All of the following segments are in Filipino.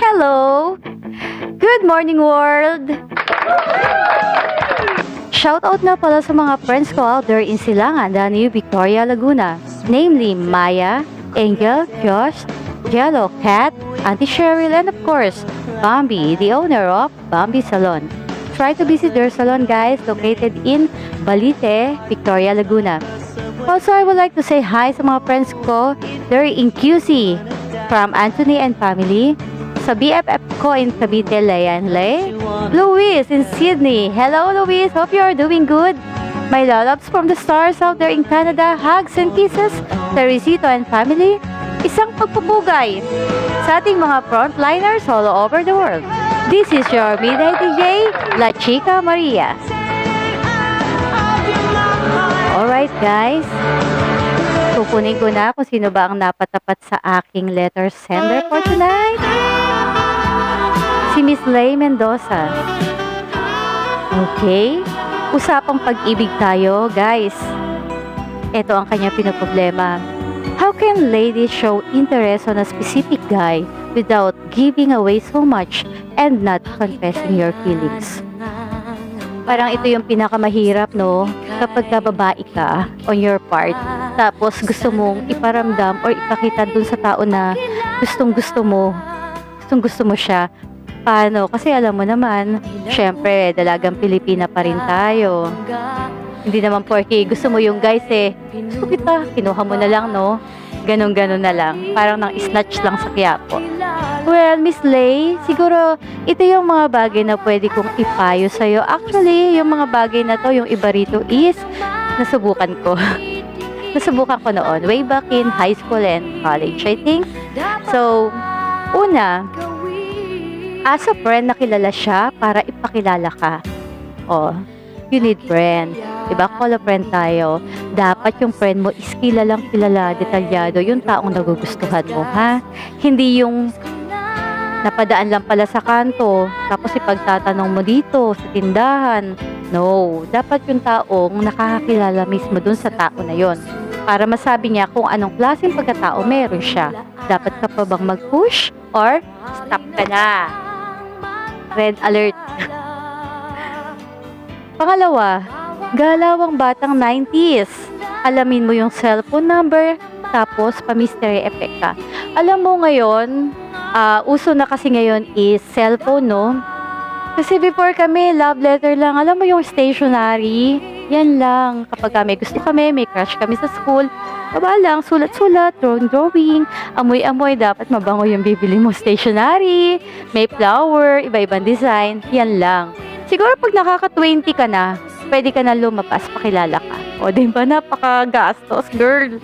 Hello! Good morning, world! Shoutout na pala sa mga friends ko out there in Silangan, Danube, Victoria, Laguna. Namely, Maya, Angel, Josh, Jello, Cat, Auntie Cheryl, and of course, Bambi, the owner of Bambi Salon. Try to visit their salon, guys, located in Balite, Victoria, Laguna. Also, I would like to say hi sa mga friends ko. They're in QC, from Anthony and family. Sa BFF ko in Cavite, Leanne Lay. Luis in Sydney. Hello, Luis. Hope you are doing good. My lollops from the stars out there in Canada. Hugs and kisses. Teresito and family. Isang pagpupugay sa ating mga frontliners all over the world. This is your Midnight DJ, La Chica Maria. Alright, guys. Kukunin ko na kung sino ba ang napatapat sa aking letter sender for tonight. Si Miss Lay Mendoza. Okay. Usapang pag-ibig tayo, guys. Ito ang kanya pinoproblema. How can ladies show interest on a specific guy without giving away so much and not confessing your feelings? Parang ito yung pinakamahirap, no? Kapag babae ka on your part, tapos gusto mong iparamdam or ipakita dun sa tao na gustong gusto mo siya. Paano? Kasi alam mo naman, syempre, dalagang Pilipina pa rin tayo. Hindi naman porke gusto mo yung guys gusto kita, kinuha mo na lang, no? Ganon-ganon na lang. Parang nang snatch lang sa Quiapo. Well, Miss Lay, siguro ito yung mga bagay na pwede kong ipayo sa'yo. Actually, yung mga bagay na to, yung iba rito is nasubukan ko. Nasubukan ko noon, way back in high school and college, I think. So, una, as a friend, nakilala siya para ipakilala ka. Oh, you need friend. Diba? Call a friend tayo. Dapat yung friend mo is kilalang kilala, detalyado, yung taong nagugustuhan mo, ha? Hindi yung napadaan lang pala sa kanto, tapos ipagtatanong mo dito, sa tindahan. No, dapat yung taong nakakakilala mismo dun sa tao na yon para masabi niya kung anong klaseng pagkatao meron siya. Dapat ka pa bang mag-push or stop ka na? Red alert. Pangalawa, galawang batang 90s. Alamin mo yung cellphone number, tapos pa-mystery effect ka. Alam mo ngayon, uso na kasi ngayon is cellphone, no? Kasi before kami, love letter lang. Alam mo yung stationery? Yan lang. Kapag may gusto kami, may crush kami sa school, baba lang, sulat-sulat, drawing, amoy-amoy, dapat mabango yung bibili mo stationery, may flower, iba-ibang design, yan lang. Siguro pag nakaka-20 ka na, pwede ka na lumabas, pakilala ka. O, di ba, napaka-gastos, girl.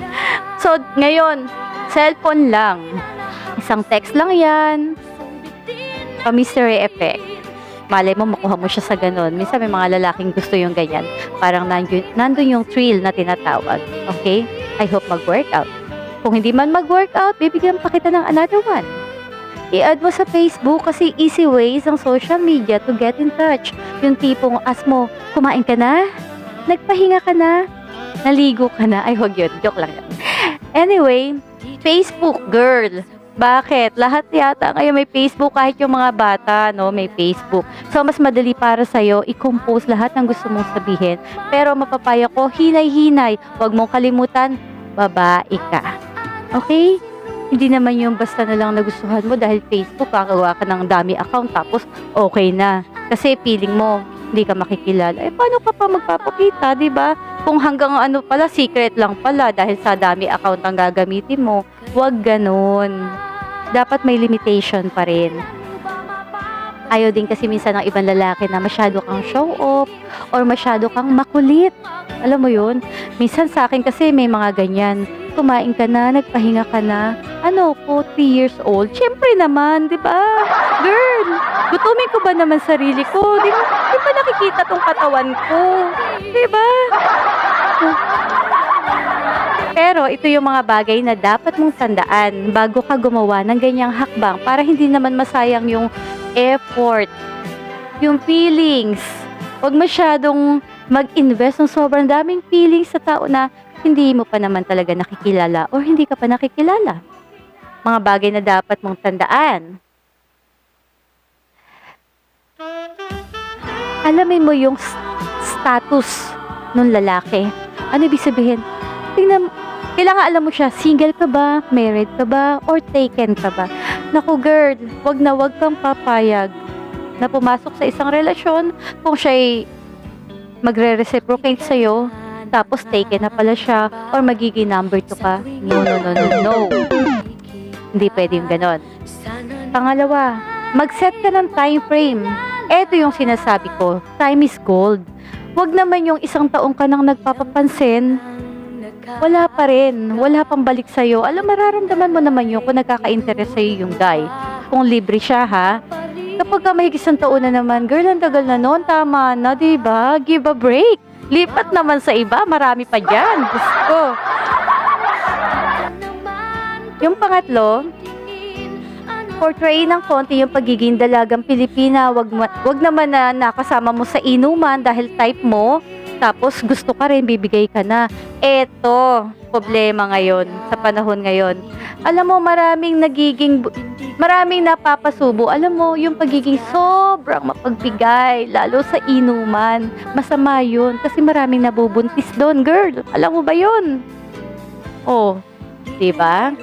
So, ngayon, cellphone lang. Isang text lang yan. Pa-mystery effect. Malay mo, makuha mo siya sa ganun. Minsan may mga lalaking gusto yung ganyan. Parang nandun yung thrill na tinatawag. Okay? I hope mag-workout. Kung hindi man mag-workout, bibigyan pa kita ng another one. I-add mo sa Facebook kasi easy ways ang social media to get in touch. Yung tipong ask mo, kumain ka na? Nagpahinga ka na? Naligo ka na? Ay, wag yun. Joke lang yun. Anyway, Facebook, girl. Bakit? Lahat yata ngayon may Facebook, kahit yung mga bata, no, may Facebook. So, mas madali para sa'yo, i-compose lahat ng gusto mong sabihin. Pero mapapaya ko, hinay-hinay. Huwag mong kalimutan, babae ka. Okay? Hindi naman yung basta na lang nagustuhan mo dahil Facebook, kakagawa ka ng dami account, tapos okay na. Kasi feeling mo, hindi ka makikilala. Eh, paano ka pa magpapakita, di ba? Kung hanggang ano pala, secret lang pala dahil sa dami account ang gagamitin mo. Huwag ganun. Dapat may limitation pa rin. Ayaw din kasi minsan ng ibang lalaki na masyado kang show off or masyado kang makulit. Alam mo yun? Minsan sa akin kasi may mga ganyan. Kumain ka na, nagpahinga ka na. Ano ko, 3 years old? Siyempre naman, di ba? Girl, gutumin ko ba naman sarili ko? Di ba nakikita tong katawan ko? Di ba? Pero ito yung mga bagay na dapat mong tandaan bago ka gumawa ng ganyang hakbang para hindi naman masayang yung effort, yung feelings. Huwag masyadong mag-invest ng sobrang daming feelings sa tao na hindi mo pa naman talaga nakikilala o hindi ka pa nakikilala. Mga bagay na dapat mong tandaan. alamin mo yung status ng lalaki. Ano ibig sabihin? Tingnan, kailangan alam mo siya, single ka ba, married ka ba, or taken ka ba? Naku girl, wag kang papayag na pumasok sa isang relasyon kung siya'y magre-reciprocate sa'yo, tapos taken na pala siya, or magiging number 2 ka. No. Hindi pwede yung ganon. Pangalawa, mag-set ka ng time frame. Ito yung sinasabi ko, time is gold. Wag naman yung isang taong ka nang nagpapapansin, wala pa rin, wala pang balik sa'yo. Alam, mararamdaman mo naman yun kung nagkaka-interest sa'yo yung guy. Kung libre siya, ha? Kapag ka may isang taon na naman, girl, ang tagal na noon, tama na, diba? Give a break. Lipat naman sa iba, marami pa dyan. Gusto. Yung pangatlo, portray ng konti yung pagiging dalagang Pilipina. Wag naman na nakasama mo sa inuman dahil type mo, tapos gusto ka rin, bibigay ka na. Eto, problema ngayon, sa panahon ngayon. Alam mo, maraming napapasubo. Alam mo, yung pagiging sobrang mapagbigay, lalo sa inuman. Masama yun, kasi maraming nabubuntis doon, girl. Alam mo ba yun? Oh, diba?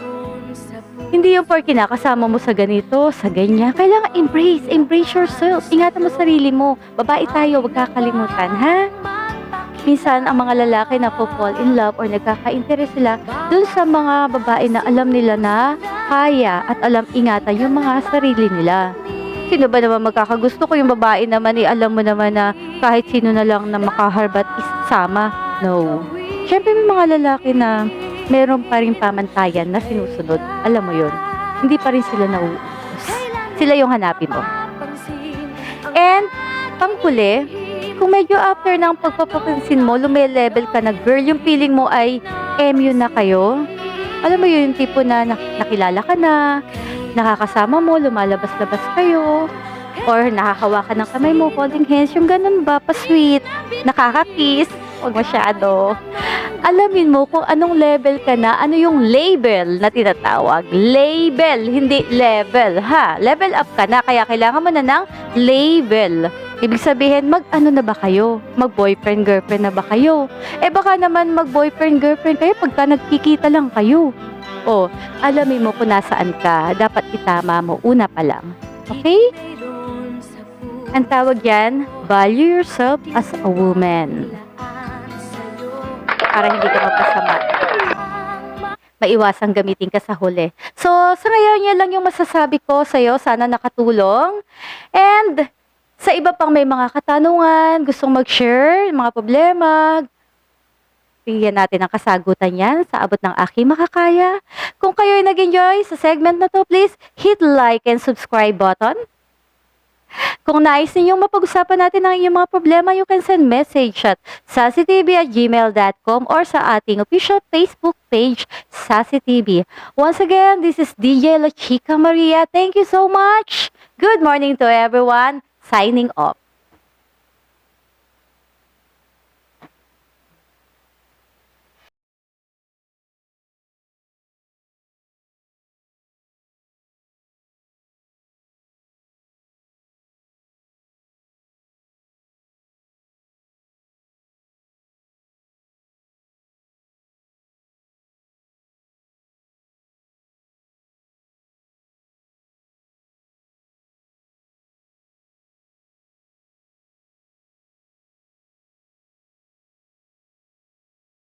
Hindi yung porke nakasama mo sa ganito, sa ganyan. Kailangan embrace yourself. Ingatan mo sarili mo. Babae tayo, wag kakalimutan, ha? Minsan, ang mga lalaki na fall in love or nagkaka-interest sila dun sa mga babae na alam nila na kaya at alam ingatan yung mga sarili nila. Sino ba naman magkakagusto ko yung babae naman alam mo naman na kahit sino na lang na makaharbat isama? No. Siyempre may mga lalaki na meron pa rin pamantayan na sinusunod. Alam mo yun. Hindi pa rin sila nauubos. Sila yung hanapin mo. And, pangkuli, kung medyo after ng pagpapapansin mo, lumelevel ka na, girl, yung feeling mo ay MU na kayo. Alam mo yun, yung tipo na nakilala ka na, nakakasama mo, lumalabas-labas kayo, or nakakawakan ng kamay mo, holding hands, yung ganun ba, pa-sweet, nakaka-kiss, huwag masyado. Alamin mo kung anong level ka na, ano yung label na tinatawag. Label, hindi level, ha? Level up ka na, kaya kailangan mo na ng label. Ibig sabihin, mag-ano na ba kayo? Mag-boyfriend, girlfriend na ba kayo? Baka naman mag-boyfriend, girlfriend kayo pagka nagkikita lang kayo. O, alamin mo kung nasaan ka. Dapat itama mo una pa lang. Okay? Ang tawag yan, value yourself as a woman. Para hindi ka mapasama. Maiwasang gamitin ka sa huli. So, sa ngayon, yan lang yung masasabi ko sa'yo. Sana nakatulong. And, sa iba pang may mga katanungan, gustong mag-share, mga problema, bigyan natin ang kasagutan yan sa abot ng aking makakaya. Kung kayo'y nag-enjoy sa segment na to, please hit like and subscribe button. Kung nais ninyong mapag-usapan natin ang inyong mga problema, you can send message at sasitv@gmail.com or sa ating official Facebook page, Sassy TV. Once again, this is DJ La Chica Maria. Thank you so much. Good morning to everyone. Signing off.